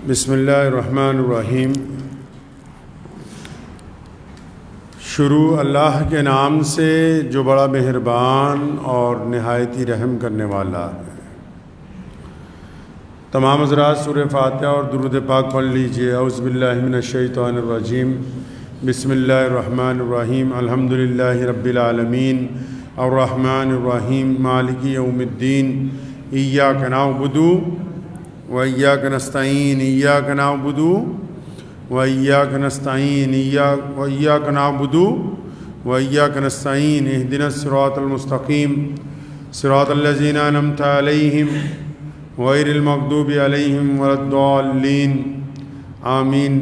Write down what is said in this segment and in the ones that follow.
بسم اللہ الرحمن الرحیم۔ شروع اللہ کے نام سے جو بڑا مہربان اور نہایت ہی رحم کرنے والا ہے۔ تمام حضرات سورہ فاتحہ اور درود پاک پڑھ لیجئے۔ اعوذ باللہ من الشیطان الرجیم، بسم اللہ الرحمن الرحیم۔ الحمدللہ رب العالمین الرحمن الرحیم مالک یوم الدین، ایاک نعبد وإياك نستعين، إياك نعبد وإياك نستعين، وإياك نعبد وإياك نستعين، اهدنا الصراط المستقيم صراط الذين أنعمت عليهم غير المغضوب عليهم ولا الضالين، آمین۔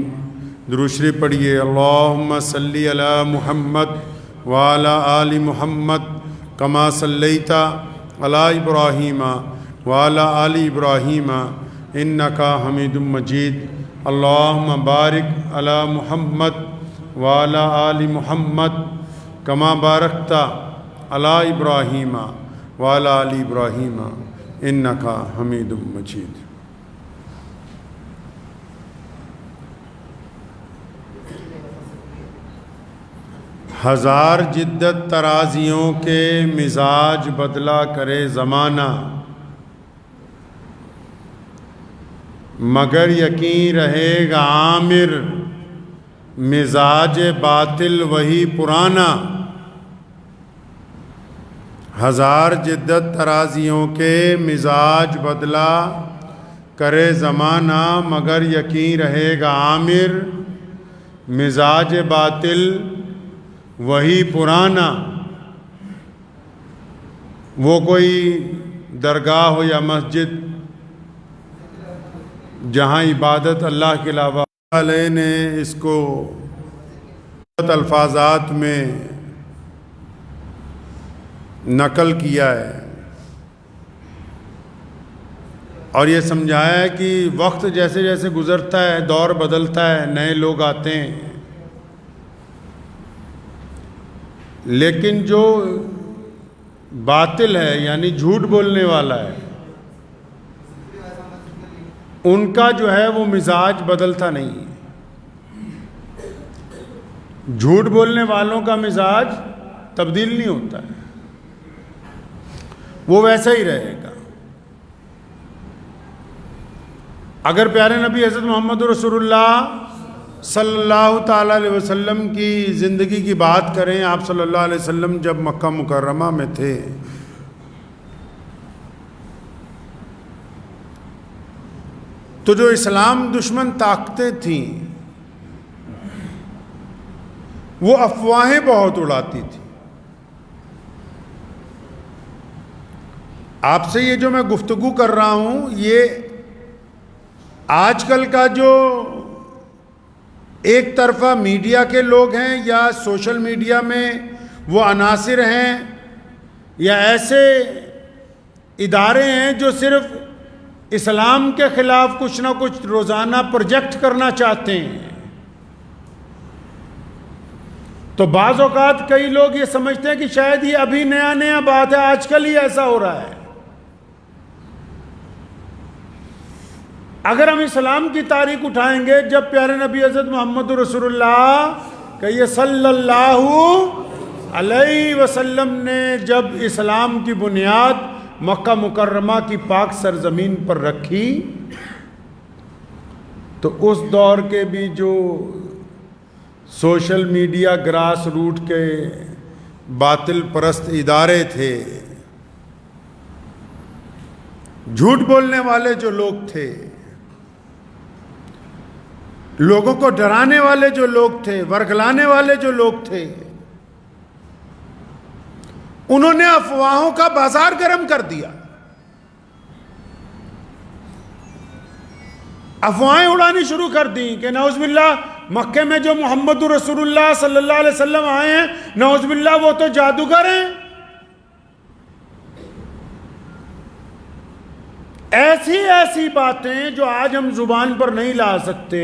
درود شریف پڑھیے۔ اللهم صل علی محمد وعلى آل محمد كما صليت على إبراهيم وعلى آل إبراهيم انکا حمید مجید۔ اللہم بارک علی محمد وعلی آل محمد کما بارکت علی ابراہیم وعلی آل ابراہیم انکا حمید مجید۔ ہزار جدت ترازیوں کے مزاج بدلا کرے زمانہ، مگر یقین رہے گا عامر مزاج باطل وہی پرانا۔ ہزار جدت ترازیوں کے مزاج بدلا کرے زمانہ، مگر یقین رہے گا عامر مزاج باطل وہی پرانا۔ وہ کوئی درگاہ ہو یا مسجد جہاں عبادت اللہ کے علاوہ علیہ نے اس کو الفاظات میں نقل کیا ہے اور یہ سمجھایا ہے کہ وقت جیسے جیسے گزرتا ہے، دور بدلتا ہے، نئے لوگ آتے ہیں، لیکن جو باطل ہے یعنی جھوٹ بولنے والا ہے، ان کا جو ہے وہ مزاج بدلتا نہیں ہے۔ جھوٹ بولنے والوں کا مزاج تبدیل نہیں ہوتا ہے، وہ ویسا ہی رہے گا۔ اگر پیارے نبی حضرت محمد رسول اللہ صلی اللہ تعالیٰ علیہ وسلم کی زندگی کی بات کریں، آپ صلی اللہ علیہ وسلم جب مکہ مکرمہ میں تھے تو جو اسلام دشمن طاقتیں تھیں وہ افواہیں بہت اڑاتی تھیں۔ آپ سے یہ جو میں گفتگو کر رہا ہوں، یہ آج کل کا جو ایک طرفہ میڈیا کے لوگ ہیں یا سوشل میڈیا میں وہ عناصر ہیں یا ایسے ادارے ہیں جو صرف اسلام کے خلاف کچھ نہ کچھ روزانہ پروجیکٹ کرنا چاہتے ہیں، تو بعض اوقات کئی لوگ یہ سمجھتے ہیں کہ شاید یہ ابھی نیا نیا بات ہے، آج کل ہی ایسا ہو رہا ہے۔ اگر ہم اسلام کی تاریخ اٹھائیں گے، جب پیارے نبی حضرت محمد رسول اللہ کہیے صلی اللہ علیہ وسلم نے جب اسلام کی بنیاد مکہ مکرمہ کی پاک سرزمین پر رکھی، تو اس دور کے بھی جو سوشل میڈیا گراس روٹ کے باطل پرست ادارے تھے، جھوٹ بولنے والے جو لوگ تھے، لوگوں کو ڈرانے والے جو لوگ تھے، ورگلانے والے جو لوگ تھے، انہوں نے افواہوں کا بازار گرم کر دیا، افواہیں اڑانی شروع کر دیں کہ نعوذ باللہ مکے میں جو محمد رسول اللہ صلی اللہ علیہ وسلم آئے ہیں، نعوذ باللہ وہ تو جادوگر ہیں۔ ایسی باتیں جو آج ہم زبان پر نہیں لا سکتے،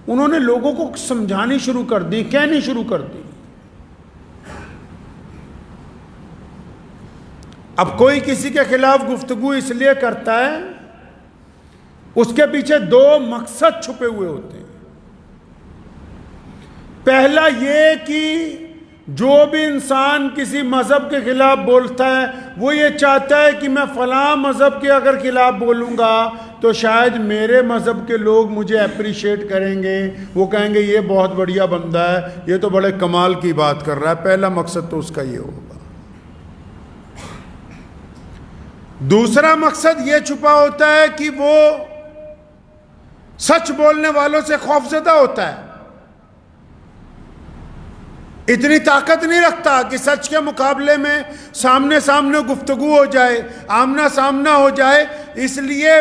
انہوں نے لوگوں کو سمجھانی شروع کر دی، کہنی شروع کر دی۔ اب کوئی کسی کے خلاف گفتگو اس لیے کرتا ہے اس کے پیچھے دو مقصد چھپے ہوئے ہوتے ہیں. پہلا یہ کہ جو بھی انسان کسی مذہب کے خلاف بولتا ہے وہ یہ چاہتا ہے کہ میں فلاں مذہب کے اگر خلاف بولوں گا تو شاید میرے مذہب کے لوگ مجھے اپریشیٹ کریں گے, وہ کہیں گے یہ بہت بڑھیا بندہ ہے, یہ تو بڑے کمال کی بات کر رہا ہے. پہلا مقصد تو اس کا یہ ہوگا. دوسرا مقصد یہ چھپا ہوتا ہے کہ وہ سچ بولنے والوں سے خوفزدہ ہوتا ہے, اتنی طاقت نہیں رکھتا کہ سچ کے مقابلے میں سامنے سامنے گفتگو ہو جائے, آمنا سامنا ہو جائے, اس لیے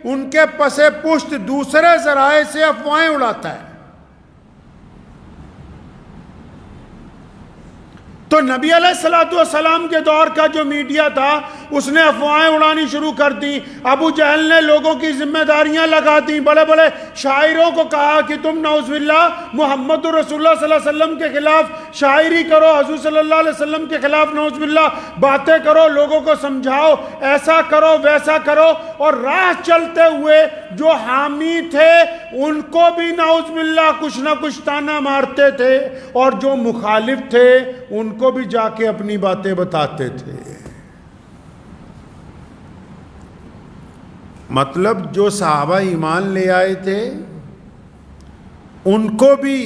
ان کے پس پشت دوسرے ذرائع سے افواہیں اڑاتا ہے. تو نبی علیہ الصلوۃ والسلام کے دور کا جو میڈیا تھا اس نے افواہیں اڑانی شروع کر دی. ابو جہل نے لوگوں کی ذمہ داریاں لگا دیں, بڑے بڑے شاعروں کو کہا کہ تم نعوذ باللہ محمد رسول اللہ صلی اللہ علیہ وسلم کے خلاف شاعری کرو, حضور صلی اللہ علیہ وسلم کے خلاف نعوذ باللہ باتیں کرو, لوگوں کو سمجھاؤ, ایسا کرو ویسا کرو. اور راہ چلتے ہوئے جو حامی تھے ان کو بھی نعوذ باللہ کچھ نہ کچھ طعنہ مارتے تھے, اور جو مخالف تھے ان کو بھی جا کے اپنی باتیں بتاتے تھے. مطلب جو صحابہ ایمان لے آئے تھے ان کو بھی,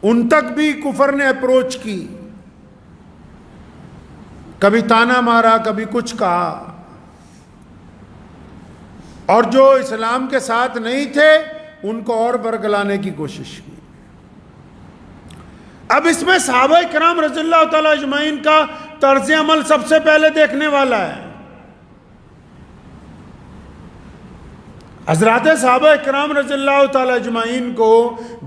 ان تک بھی کفر نے اپروچ کی, کبھی طعنہ مارا, کبھی کچھ کہا. اور جو اسلام کے ساتھ نہیں تھے ان کو اور برگلانے کی کوشش کی. اب اس میں صحابہ کرام رضی اللہ تعالی اجمعین کا طرز عمل سب سے پہلے دیکھنے والا ہے. حضرات صحابہ کرام رضی اللہ تعالی اجمعین کو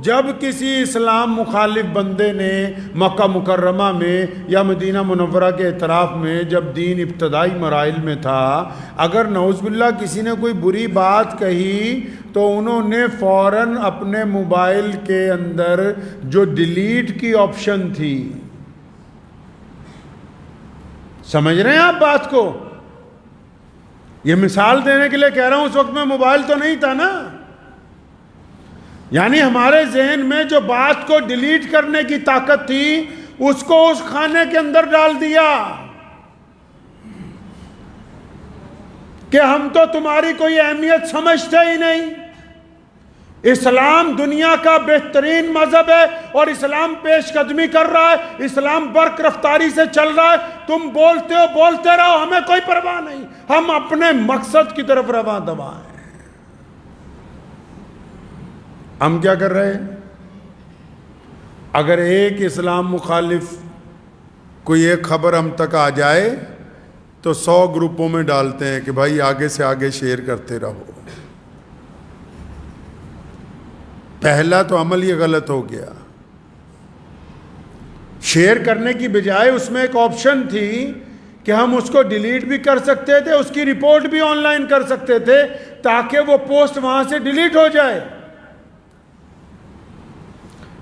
جب کسی اسلام مخالف بندے نے مکہ مکرمہ میں یا مدینہ منورہ کے اطراف میں جب دین ابتدائی مراحل میں تھا, اگر نعوذ باللہ کسی نے کوئی بری بات کہی تو انہوں نے فوراً اپنے موبائل کے اندر جو ڈیلیٹ کی آپشن تھی, سمجھ رہے ہیں آپ بات کو, یہ مثال دینے کے لیے کہہ رہا ہوں, اس وقت میں موبائل تو نہیں تھا نا, یعنی ہمارے ذہن میں جو بات کو ڈیلیٹ کرنے کی طاقت تھی اس کو اس خانے کے اندر ڈال دیا کہ ہم تو تمہاری کوئی اہمیت سمجھتے ہی نہیں. اسلام دنیا کا بہترین مذہب ہے اور اسلام پیش قدمی کر رہا ہے, اسلام برق رفتاری سے چل رہا ہے, تم بولتے ہو بولتے رہو, ہمیں کوئی پرواہ نہیں, ہم اپنے مقصد کی طرف رواں دواں ہیں. ہم کیا کر رہے ہیں؟ اگر ایک اسلام مخالف کوئی ایک خبر ہم تک آ جائے تو 100 گروپوں میں ڈالتے ہیں کہ بھائی آگے سے آگے شیئر کرتے رہو. پہلا تو عمل یہ غلط ہو گیا. شیئر کرنے کی بجائے اس میں ایک آپشن تھی کہ ہم اس کو ڈیلیٹ بھی کر سکتے تھے, اس کی رپورٹ بھی آن لائن کر سکتے تھے تاکہ وہ پوسٹ وہاں سے ڈیلیٹ ہو جائے.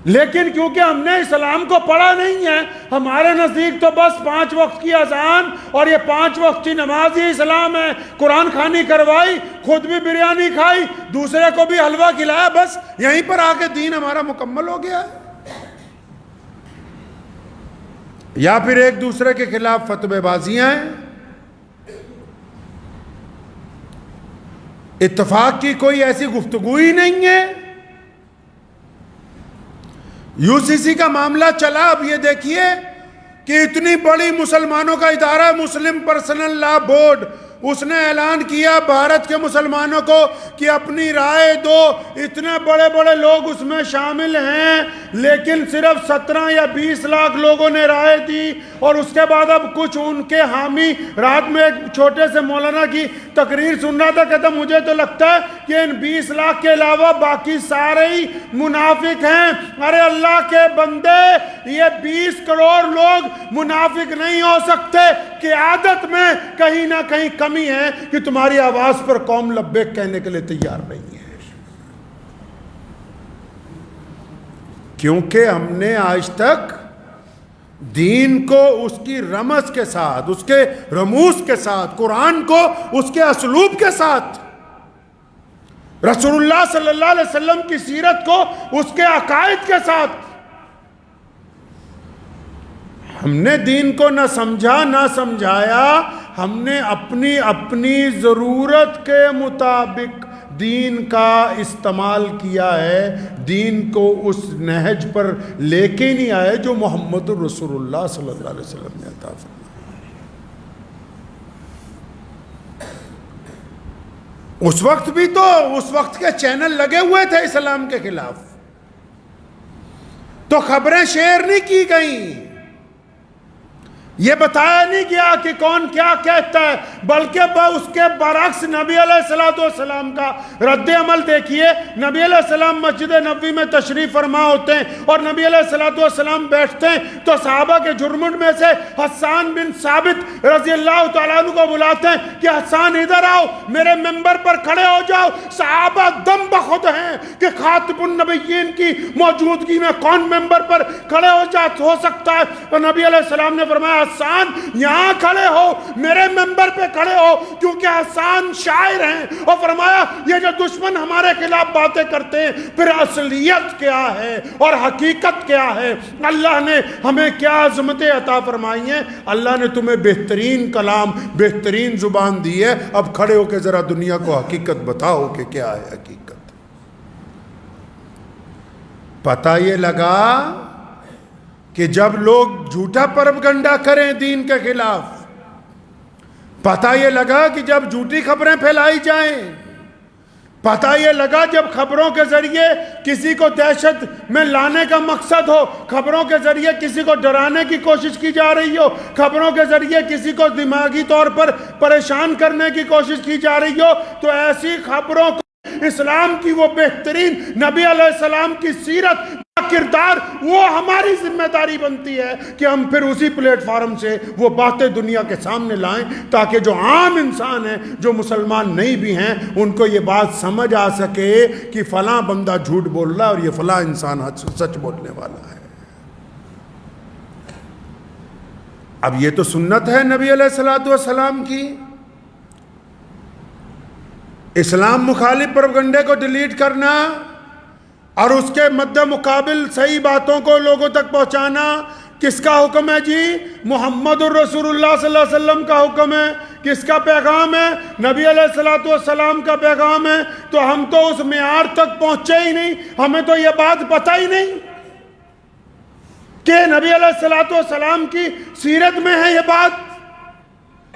لیکن کیونکہ ہم نے اسلام کو پڑھا نہیں ہے, ہمارے نزدیک تو بس 5 وقت کی اذان اور یہ 5 وقت کی نماز ہی اسلام ہے. قرآن خوانی کروائی, خود بھی بریانی کھائی, دوسرے کو بھی حلوہ کھلایا, بس یہیں پر آ کے دین ہمارا مکمل ہو گیا ہے. یا پھر ایک دوسرے کے خلاف فتوے بازیاں ہیں, اتفاق کی کوئی ایسی گفتگو ہی نہیں ہے. یو سی سی کا معاملہ چلا, اب یہ دیکھیے کہ اتنی بڑی مسلمانوں کا ادارہ مسلم پرسنل لا بورڈ, اس نے اعلان کیا بھارت کے مسلمانوں کو کہ اپنی رائے دو. اتنے بڑے بڑے لوگ اس میں شامل ہیں, لیکن صرف 17 یا 20 لاکھ لوگوں نے رائے دی. اور اس کے بعد اب کچھ ان کے حامی, رات میں ایک چھوٹے سے مولانا کی تقریر سن رہا تھا, کہتا مجھے تو لگتا ہے کہ ان 20 لاکھ کے علاوہ باقی سارے ہی منافق ہیں. ارے اللہ کے بندے, یہ 20 کروڑ لوگ منافق نہیں ہو سکتے. قیادت میں کہیں نہ کہیں کمی ہے کہ تمہاری آواز پر قوم لبیک کہنے کے لیے تیار نہیں ہے, کیونکہ ہم نے آج تک دین کو اس کی رمز کے ساتھ, اس کے رموز کے ساتھ, قرآن کو اس کے اسلوب کے ساتھ رسول اللہ صلی اللہ علیہ وسلم کی سیرت کو اس کے عقائد کے ساتھ. ہم نے دین کو نہ سمجھا نہ سمجھایا، ہم نے اپنی ضرورت کے مطابق دین کا استعمال کیا ہے. دین کو اس نہج پر لے کے نہیں آئے جو محمد الرسول اللہ صلی اللہ علیہ وسلم نے عطا فرمایا. اس وقت بھی تو اس وقت کے چینل لگے ہوئے تھے اسلام کے خلاف، تو خبریں شیئر نہیں کی گئیں، یہ بتایا نہیں گیا کہ کون کیا کہتا ہے، بلکہ اس کے برعکس نبی علیہ السلام کا رد عمل دیکھیے. نبی علیہ السلام مسجد نبوی میں تشریف فرما ہوتے ہیں اور نبی علیہ السلام بیٹھتے ہیں تو صحابہ کے جرمنڈ میں سے حسان بن ثابت رضی اللہ تعالیٰ عنہ کو بلاتے ہیں کہ حسان ادھر آؤ، میرے ممبر پر کھڑے ہو جاؤ. صحابہ دم بخود ہیں کہ خاتم النبیین کی موجودگی میں کون ممبر پر کھڑے ہو سکتا ہے. اور نبی علیہ السلام نے فرمایا حسان یہاں کھڑے ہو، میرے ممبر پہ کھڑے ہو، کیونکہ حسان شاعر ہیں. اور فرمایا یہ جو دشمن ہمارے خلاف باتیں کرتے ہیں پھر اصلیت کیا ہے اور حقیقت کیا ہے، اللہ نے ہمیں کیا عظمتیں عطا فرمائی ہیں. اللہ نے تمہیں بہترین کلام، بہترین زبان دی ہے، اب کھڑے ہو کے ذرا دنیا کو حقیقت بتاؤ کہ کیا ہے حقیقت. پتہ یہ لگا کہ جب لوگ جھوٹا پروپیگنڈا کریں دین کے خلاف، پتہ یہ لگا کہ جب جھوٹی خبریں پھیلائی جائیں، پتہ یہ لگا جب خبروں کے ذریعے کسی کو دہشت میں لانے کا مقصد ہو، خبروں کے ذریعے کسی کو ڈرانے کی کوشش کی جا رہی ہو، خبروں کے ذریعے کسی کو دماغی طور پر پریشان کرنے کی کوشش کی جا رہی ہو، تو ایسی خبروں کو اسلام کی وہ بہترین نبی علیہ السلام کی سیرت کردار، وہ ہماری ذمہ داری بنتی ہے کہ ہم پھر اسی پلیٹ فارم سے وہ باتیں دنیا کے سامنے لائیں تاکہ جو عام انسان ہیں، جو مسلمان نہیں بھی ہیں، ان کو یہ بات سمجھ آ سکے کہ فلاں بندہ جھوٹ بول رہا ہے اور یہ فلاں انسان سچ بولنے والا ہے. اب یہ تو سنت ہے نبی علیہ السلام کی. اسلام مخالف پروپیگنڈے کو ڈیلیٹ کرنا اور اس کے مد مقابل صحیح باتوں کو لوگوں تک پہنچانا کس کا حکم ہے جی؟ محمد الرسول اللہ صلی اللہ علیہ وسلم کا حکم ہے. کس کا پیغام ہے؟ نبی علیہ السلام کا پیغام ہے. تو ہم تو اس معیار تک پہنچے ہی نہیں، ہمیں تو یہ بات پتہ ہی نہیں کہ نبی علیہ السلام کی سیرت میں ہے یہ بات،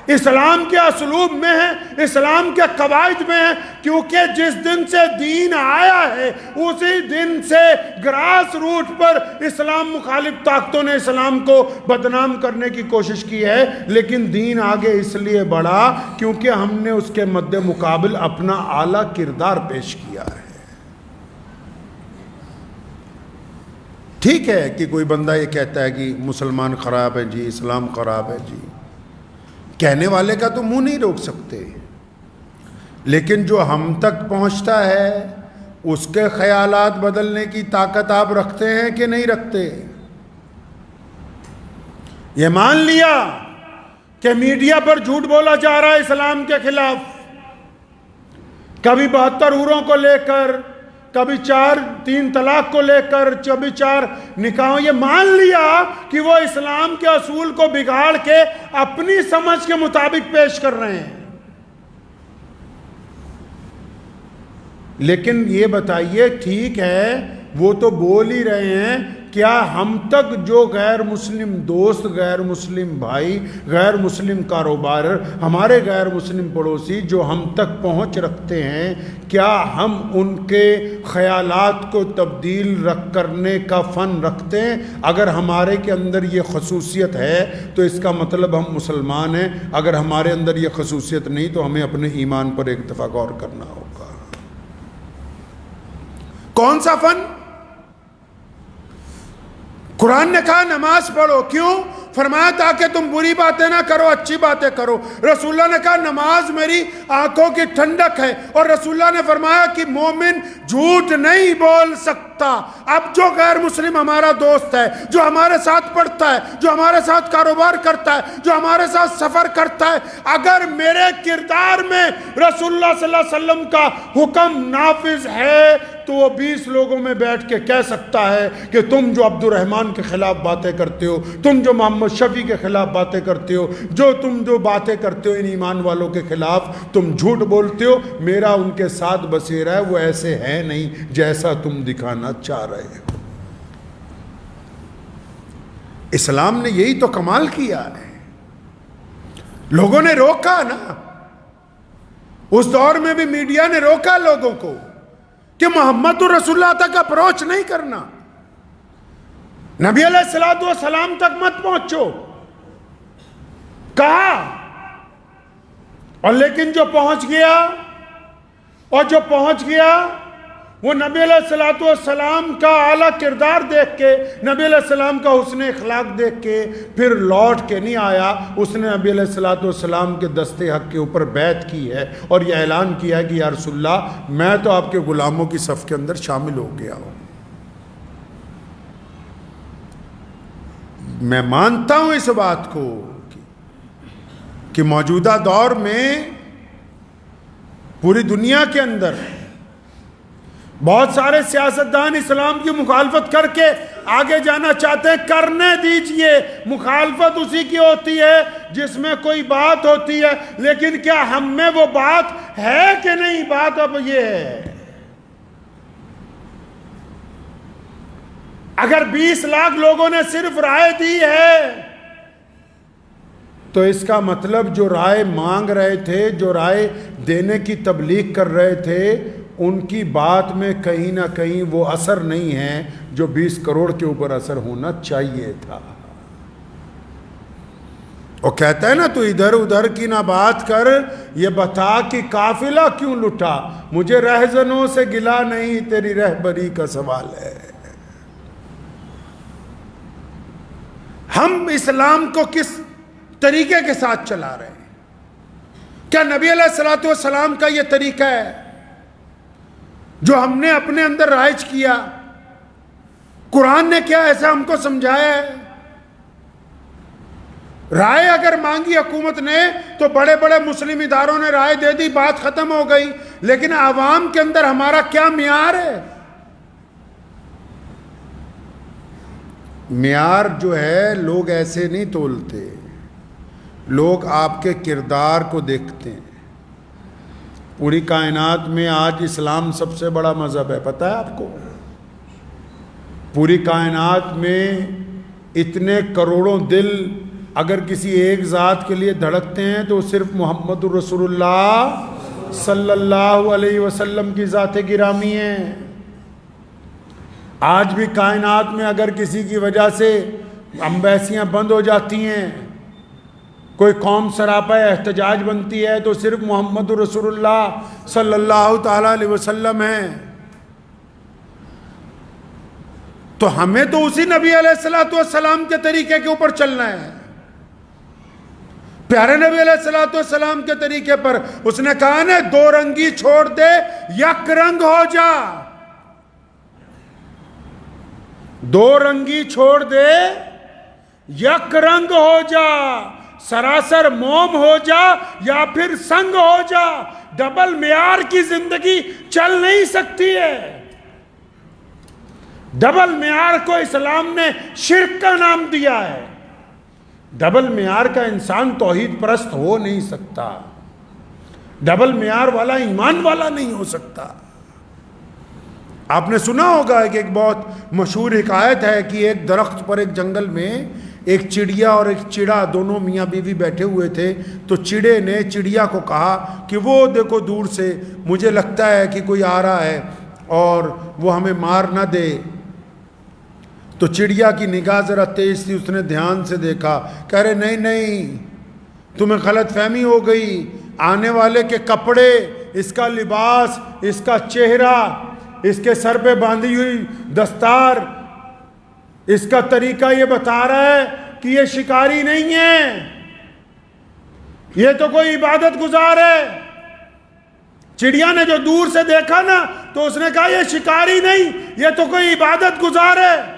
اسلام کے اسلوب میں ہے، اسلام کے قواعد میں ہے. کیونکہ جس دن سے دین آیا ہے اسی دن سے گراس روٹ پر اسلام مخالف طاقتوں نے اسلام کو بدنام کرنے کی کوشش کی ہے، لیکن دین آگے اس لیے بڑھا کیونکہ ہم نے اس کے مد مقابل اپنا اعلیٰ کردار پیش کیا ہے. ٹھیک ہے کہ کوئی بندہ یہ کہتا ہے کہ مسلمان خراب ہے جی، اسلام خراب ہے جی، کہنے والے کا تو منہ نہیں روک سکتے، لیکن جو ہم تک پہنچتا ہے اس کے خیالات بدلنے کی طاقت آپ رکھتے ہیں کہ نہیں رکھتے؟ یہ مان لیا کہ میڈیا پر جھوٹ بولا جا رہا ہے اسلام کے خلاف، کبھی 72 حوروں کو لے کر، کبھی 3 طلاق کو لے کر، کبھی 4 نکاحوں، یہ مان لیا کہ وہ اسلام کے اصول کو بگاڑ کے اپنی سمجھ کے مطابق پیش کر رہے ہیں. لیکن یہ بتائیے ٹھیک ہے وہ تو بول ہی رہے ہیں، کیا ہم تک جو غیر مسلم دوست، غیر مسلم بھائی، غیر مسلم کاروبار، ہمارے غیر مسلم پڑوسی جو ہم تک پہنچ رکھتے ہیں، کیا ہم ان کے خیالات کو تبدیل کرنے کا فن رکھتے ہیں؟ اگر ہمارے کے اندر یہ خصوصیت ہے تو اس کا مطلب ہم مسلمان ہیں. اگر ہمارے اندر یہ خصوصیت نہیں تو ہمیں اپنے ایمان پر ایک دفعہ غور کرنا ہوگا. کون سا فن؟ قرآن نے کہا نماز پڑھو، کیوں؟ فرمایا تاکہ تم بری باتیں نہ کرو، اچھی باتیں کرو۔ رسول اللہ نے کہا نماز میری آنکھوں کی ٹھنڈک ہے، اور رسول اللہ نے فرمایا کہ مومن جھوٹ نہیں بول سکتا۔ اب جو غیر مسلم ہمارا دوست ہے، جو ہمارے ساتھ پڑھتا ہے، جو ہمارے ساتھ کاروبار کرتا ہے، جو ہمارے ساتھ سفر کرتا ہے، اگر میرے کردار میں رسول اللہ صلی اللہ علیہ وسلم کا حکم نافذ ہے تو وہ 20 لوگوں میں بیٹھ کے کہہ سکتا ہے کہ تم جو عبد الرحمن کے خلاف باتیں کرتے ہو، تم جو محمد شفیع کے خلاف باتیں کرتے ہو، تم جو باتیں کرتے ہو ان ایمان والوں کے خلاف، تم جھوٹ بولتے ہو، میرا ان کے ساتھ بسیرا ہے، وہ ایسے ہے نہیں جیسا تم دکھانا چاہ رہے ہو۔ اسلام نے یہی تو کمال کیا ہے۔ لوگوں نے روکا نا، اس دور میں بھی میڈیا نے روکا لوگوں کو کہ محمد رسول اللہ تک اپروچ نہیں کرنا، نبی علیہ السلام تک مت پہنچو، کہا، اور لیکن جو پہنچ گیا وہ نبی علیہ السلام کا اعلیٰ کردار دیکھ کے، نبی علیہ السلام کا حسن اخلاق دیکھ کے پھر لوٹ کے نہیں آیا، اس نے نبی علیہ السلام کے دستے حق کے اوپر بیعت کی ہے اور یہ اعلان کیا ہے کہ یا رسول اللہ میں تو آپ کے غلاموں کی صف کے اندر شامل ہو گیا ہوں۔ میں مانتا ہوں اس بات کو کہ موجودہ دور میں پوری دنیا کے اندر بہت سارے سیاستدان اسلام کی مخالفت کر کے آگے جانا چاہتے ہیں، کرنے دیجئے، مخالفت اسی کی ہوتی ہے جس میں کوئی بات ہوتی ہے، لیکن کیا ہم میں وہ بات ہے کہ نہیں؟ بات اب یہ ہے، اگر 20 لاکھ لوگوں نے صرف رائے دی ہے تو اس کا مطلب جو رائے مانگ رہے تھے، جو رائے دینے کی تبلیغ کر رہے تھے، ان کی بات میں کہیں نہ کہیں وہ اثر نہیں ہے جو 20 کروڑ کے اوپر اثر ہونا چاہیے تھا۔ وہ کہتا ہے نا تو ادھر ادھر کی نہ بات کر، یہ بتا کہ قافلہ کیوں لٹا، مجھے رہزنوں سے گلا نہیں، تیری رہبری کا سوال ہے۔ ہم اسلام کو کس طریقے کے ساتھ چلا رہے ہیں؟ کیا نبی علیہ السلام کا یہ طریقہ ہے جو ہم نے اپنے اندر رائج کیا؟ قرآن نے کیا ایسا ہم کو سمجھایا ہے؟ رائے اگر مانگی حکومت نے تو بڑے بڑے مسلم اداروں نے رائے دے دی، بات ختم ہو گئی، لیکن عوام کے اندر ہمارا کیا معیار ہے؟ معیار جو ہے لوگ ایسے نہیں تولتے، لوگ آپ کے کردار کو دیکھتے ہیں۔ پوری کائنات میں آج اسلام سب سے بڑا مذہب ہے، پتہ ہے آپ کو؟ پوری کائنات میں اتنے کروڑوں دل اگر کسی ایک ذات کے لیے دھڑکتے ہیں تو صرف محمد رسول اللہ صلی اللہ علیہ وسلم کی ذات گرامی ہے۔ آج بھی کائنات میں اگر کسی کی وجہ سے امبیسیاں بند ہو جاتی ہیں، کوئی قوم سراپا احتجاج بنتی ہے تو صرف محمد رسول اللہ صلی اللہ تعالیٰ علیہ وسلم ہے۔ تو ہمیں تو اسی نبی علیہ السلام کے طریقے کے اوپر چلنا ہے، پیارے نبی علیہ السلام کے طریقے پر۔ اس نے کہا نا، دو رنگی چھوڑ دے یک رنگ ہو جا، دو رنگی چھوڑ دے یک رنگ ہو جا، سراسر موم ہو جا یا پھر سنگ ہو جا، ڈبل معیار کی زندگی چل نہیں سکتی ہے۔ ڈبل معیار کو اسلام نے شرک کا نام دیا ہے۔ ڈبل معیار کا انسان توحید پرست ہو نہیں سکتا، ڈبل معیار والا ایمان والا نہیں ہو سکتا۔ آپ نے سنا ہوگا کہ ایک بہت مشہور حکایت ہے کہ ایک درخت پر ایک جنگل میں ایک چڑیا اور ایک چڑا دونوں میاں بیوی بیٹھے ہوئے تھے، تو چڑے نے چڑیا کو کہا کہ وہ دیکھو دور سے، مجھے لگتا ہے کہ کوئی آ رہا ہے اور وہ ہمیں مار نہ دے۔ تو چڑیا کی نگاہ ذرا تیز تھی، اس نے دھیان سے دیکھا، کہہ رہے نہیں نہیں، تمہیں غلط فہمی ہو گئی، آنے والے کے کپڑے، اس کا لباس، اس کا چہرہ، اس کے سر پہ باندھی ہوئی دستار، اس کا طریقہ یہ بتا رہا ہے کہ یہ شکاری نہیں ہے، یہ تو کوئی عبادت گزار ہے۔ چڑیا نے جو دور سے دیکھا نا تو اس نے کہا یہ شکاری نہیں، یہ تو کوئی عبادت گزار ہے۔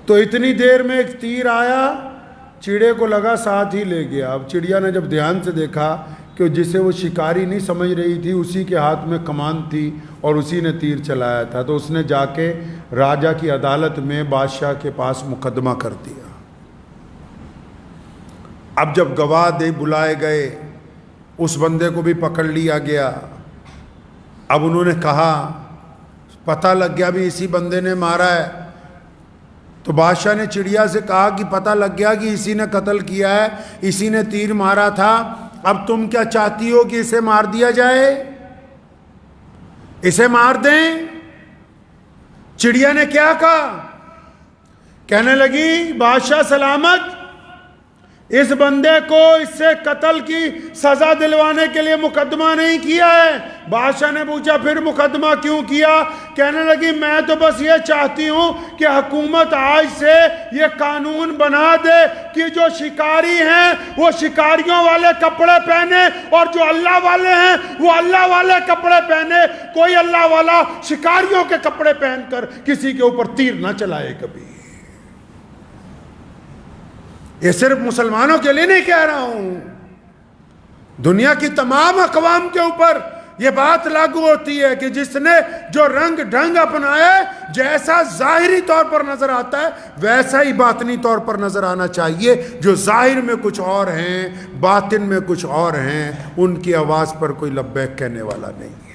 تو اتنی دیر میں ایک تیر آیا، چڑے کو لگا، ساتھ ہی لے گیا۔ اب چڑیا نے جب دھیان سے دیکھا کہ جسے وہ شکاری نہیں سمجھ رہی تھی اسی کے ہاتھ میں کمان تھی اور اسی نے تیر چلایا تھا، تو اس نے جا کے راجا کی عدالت میں بادشاہ کے پاس مقدمہ کر دیا۔ اب جب گواہ دے بلائے گئے، اس بندے کو بھی پکڑ لیا گیا۔ اب انہوں نے کہا، پتہ لگ گیا بھی اسی بندے نے مارا ہے۔ تو بادشاہ نے چڑیا سے کہا کہ پتہ لگ گیا کہ اسی نے قتل کیا ہے، اسی نے تیر مارا تھا، اب تم کیا چاہتی ہو کہ اسے مار دیا جائے؟ اسے مار دیں؟ چڑیا نے کیا کہا؟ کہنے لگی بادشاہ سلامت، اس بندے کو اس سے قتل کی سزا دلوانے کے لیے مقدمہ نہیں کیا ہے۔ بادشاہ نے پوچھا پھر مقدمہ کیوں کیا؟ کہنے لگی میں تو بس یہ چاہتی ہوں کہ حکومت آج سے یہ قانون بنا دے کہ جو شکاری ہیں وہ شکاریوں والے کپڑے پہنے اور جو اللہ والے ہیں وہ اللہ والے کپڑے پہنے، کوئی اللہ والا شکاریوں کے کپڑے پہن کر کسی کے اوپر تیر نہ چلائے کبھی۔ یہ صرف مسلمانوں کے لیے نہیں کہہ رہا ہوں، دنیا کی تمام اقوام کے اوپر یہ بات لاگو ہوتی ہے کہ جس نے جو رنگ ڈھنگ اپنایا ہے، جیسا ظاہری طور پر نظر آتا ہے ویسا ہی باطنی طور پر نظر آنا چاہیے۔ جو ظاہر میں کچھ اور ہیں، باطن میں کچھ اور ہیں، ان کی آواز پر کوئی لبیک کہنے والا نہیں ہے۔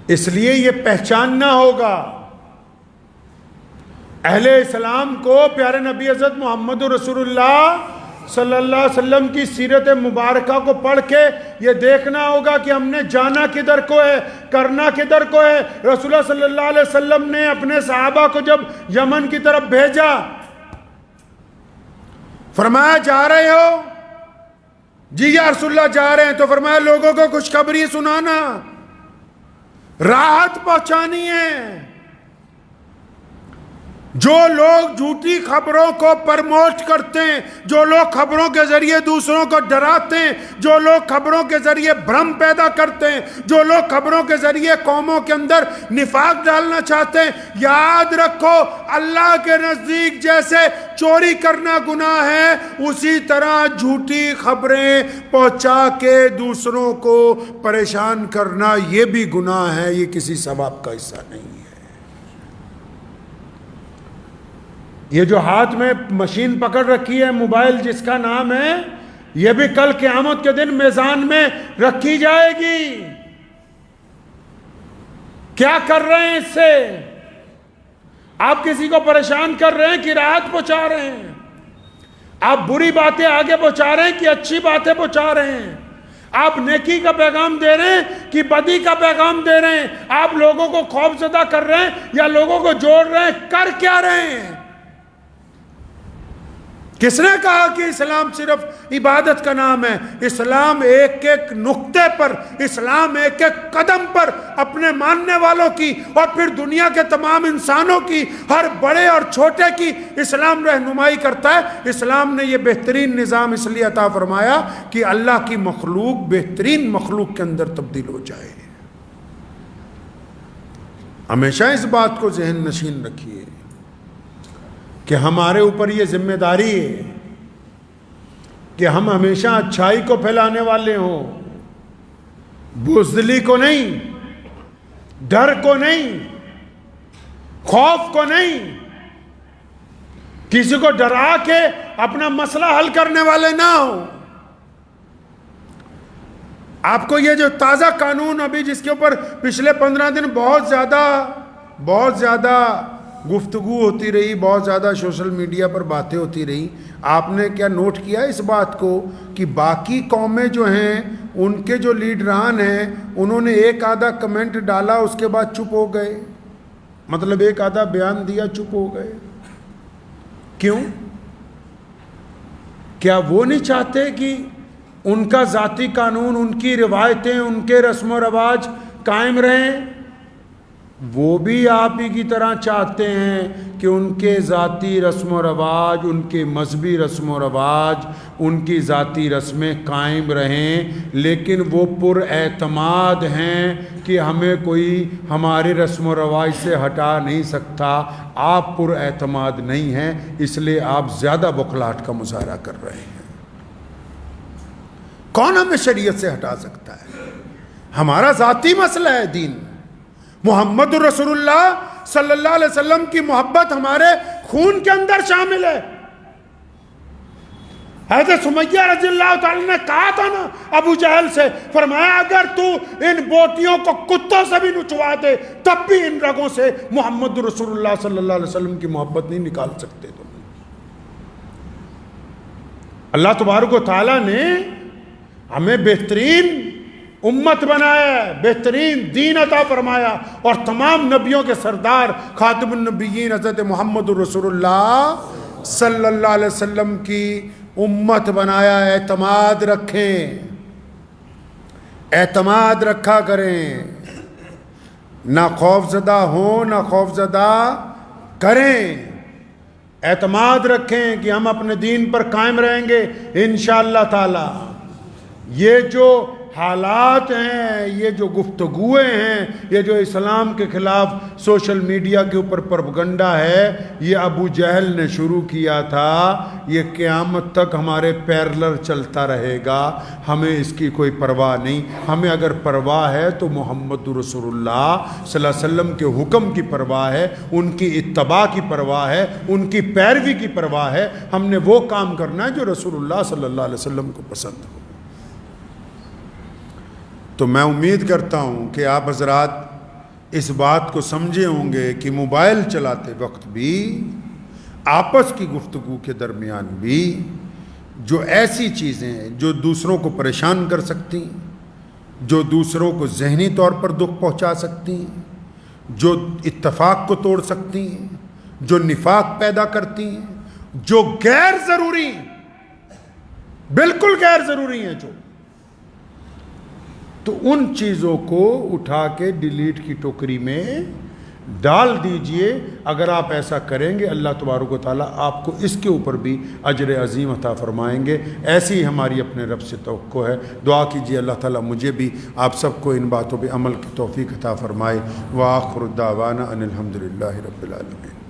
اس لیے یہ پہچاننا ہوگا اہل اسلام کو، پیارے نبی حضرت محمد رسول اللہ صلی اللہ علیہ وسلم کی سیرت مبارکہ کو پڑھ کے یہ دیکھنا ہوگا کہ ہم نے جانا کدھر کو ہے، کرنا کدھر کو ہے۔ رسول اللہ صلی اللہ علیہ وسلم نے اپنے صحابہ کو جب یمن کی طرف بھیجا، فرمایا جا رہے ہو؟ جی یا رسول اللہ جا رہے ہیں۔ تو فرمایا لوگوں کو خوشخبری سنانا، راحت پہنچانی ہے۔ جو لوگ جھوٹی خبروں کو پرموٹ کرتے ہیں، جو لوگ خبروں کے ذریعے دوسروں کو ڈراتے ہیں، جو لوگ خبروں کے ذریعے بھرم پیدا کرتے ہیں، جو لوگ خبروں کے ذریعے قوموں کے اندر نفاق ڈالنا چاہتے ہیں، یاد رکھو اللہ کے نزدیک جیسے چوری کرنا گناہ ہے، اسی طرح جھوٹی خبریں پہنچا کے دوسروں کو پریشان کرنا یہ بھی گناہ ہے، یہ کسی ثواب کا حصہ نہیں ہے۔ یہ جو ہاتھ میں مشین پکڑ رکھی ہے موبائل جس کا نام ہے، یہ بھی کل قیامت کے دن میزان میں رکھی جائے گی۔ کیا کر رہے ہیں اس سے؟ آپ کسی کو پریشان کر رہے ہیں کہ راحت پہنچا رہے ہیں؟ آپ بری باتیں آگے پہنچا رہے ہیں کہ اچھی باتیں پہنچا رہے ہیں؟ آپ نیکی کا پیغام دے رہے ہیں کہ بدی کا پیغام دے رہے ہیں؟ آپ لوگوں کو خوف زدہ کر رہے ہیں یا لوگوں کو جوڑ رہے ہیں؟ کر کیا رہے ہیں؟ کس نے کہا کہ اسلام صرف عبادت کا نام ہے؟ اسلام ایک ایک نقطے پر، اسلام ایک ایک قدم پر اپنے ماننے والوں کی اور پھر دنیا کے تمام انسانوں کی، ہر بڑے اور چھوٹے کی اسلام رہنمائی کرتا ہے۔ اسلام نے یہ بہترین نظام اس لیے عطا فرمایا کہ اللہ کی مخلوق بہترین مخلوق کے اندر تبدیل ہو جائے۔ ہمیشہ اس بات کو ذہن نشین رکھیے کہ ہمارے اوپر یہ ذمہ داری ہے کہ ہم ہمیشہ اچھائی کو پھیلانے والے ہوں، بزدلی کو نہیں، ڈر کو نہیں، خوف کو نہیں، کسی کو ڈرا کے اپنا مسئلہ حل کرنے والے نہ ہوں۔ آپ کو یہ جو تازہ قانون ابھی جس کے اوپر پچھلے 15 دن بہت زیادہ گفتگو ہوتی رہی، بہت زیادہ سوشل میڈیا پر باتیں ہوتی رہی، آپ نے کیا نوٹ کیا اس بات کو کہ باقی قومیں جو ہیں ان کے جو لیڈران ہیں انہوں نے ایک آدھا کمنٹ ڈالا اس کے بعد چپ ہو گئے، مطلب ایک آدھا بیان دیا چپ ہو گئے؟ کیوں؟ کیا وہ نہیں چاہتے کہ ان کا ذاتی قانون، ان کی روایتیں، ان کے رسم و رواج قائم رہیں؟ وہ بھی آپ ہی کی طرح چاہتے ہیں کہ ان کے ذاتی رسم و رواج، ان کے مذہبی رسم و رواج، ان کی ذاتی رسمیں قائم رہیں، لیکن وہ پر اعتماد ہیں کہ ہمیں کوئی ہمارے رسم و رواج سے ہٹا نہیں سکتا۔ آپ پر اعتماد نہیں ہیں، اس لیے آپ زیادہ بخلاہٹ کا مظاہرہ کر رہے ہیں۔ کون ہمیں شریعت سے ہٹا سکتا ہے؟ ہمارا ذاتی مسئلہ ہے دین۔ محمد رسول اللہ صلی اللہ علیہ وسلم کی محبت ہمارے خون کے اندر شامل ہے۔ حضرت سمیہ رضی اللہ تعالی نے کہا تھا نا ابو جہل سے، فرمایا اگر تو ان بوٹیوں کو کتوں سے بھی نچوا دے تب بھی ان رگوں سے محمد رسول اللہ صلی اللہ علیہ وسلم کی محبت نہیں نکال سکتے تم۔ اللہ تبارک و تعالیٰ نے ہمیں بہترین امت بنایا ہے، بہترین دین عطا فرمایا، اور تمام نبیوں کے سردار خاتم النبیین حضرت محمد رسول اللہ صلی اللہ علیہ وسلم کی امت بنایا۔ اعتماد رکھیں، اعتماد رکھا کریں، نہ خوف زدہ ہوں نہ خوف زدہ کریں۔ اعتماد رکھیں کہ ہم اپنے دین پر قائم رہیں گے انشاءاللہ تعالی۔ یہ جو حالات ہیں، یہ جو گفتگویں ہیں، یہ جو اسلام کے خلاف سوشل میڈیا کے اوپر پروپیگنڈا ہے، یہ ابو جہل نے شروع کیا تھا، یہ قیامت تک ہمارے پیرلر چلتا رہے گا۔ ہمیں اس کی کوئی پرواہ نہیں۔ ہمیں اگر پرواہ ہے تو محمد رسول اللہ صلی اللہ علیہ وسلم کے حکم کی پرواہ ہے، ان کی اتباع کی پرواہ ہے، ان کی پیروی کی پرواہ ہے۔ ہم نے وہ کام کرنا ہے جو رسول اللہ صلی اللہ علیہ وسلم کو پسند ہو۔ تو میں امید کرتا ہوں کہ آپ حضرات اس بات کو سمجھے ہوں گے کہ موبائل چلاتے وقت بھی، آپس کی گفتگو کے درمیان بھی، جو ایسی چیزیں جو دوسروں کو پریشان کر سکتی، جو دوسروں کو ذہنی طور پر دکھ پہنچا سکتی، جو اتفاق کو توڑ سکتی، جو نفاق پیدا کرتی، جو غیر ضروری، بالکل غیر ضروری ہیں، جو تو ان چیزوں کو اٹھا کے ڈیلیٹ کی ٹوکری میں ڈال دیجئے۔ اگر آپ ایسا کریں گے اللہ تبارک و تعالیٰ آپ کو اس کے اوپر بھی اجر عظیم عطا فرمائیں گے۔ ایسی ہی ہماری اپنے رب سے توقع ہے۔ دعا کیجئے اللہ تعالیٰ مجھے بھی آپ سب کو ان باتوں پہ عمل کی توفیق عطا فرمائے۔ وآخر دعوانا ان الحمدللہ رب العالمین۔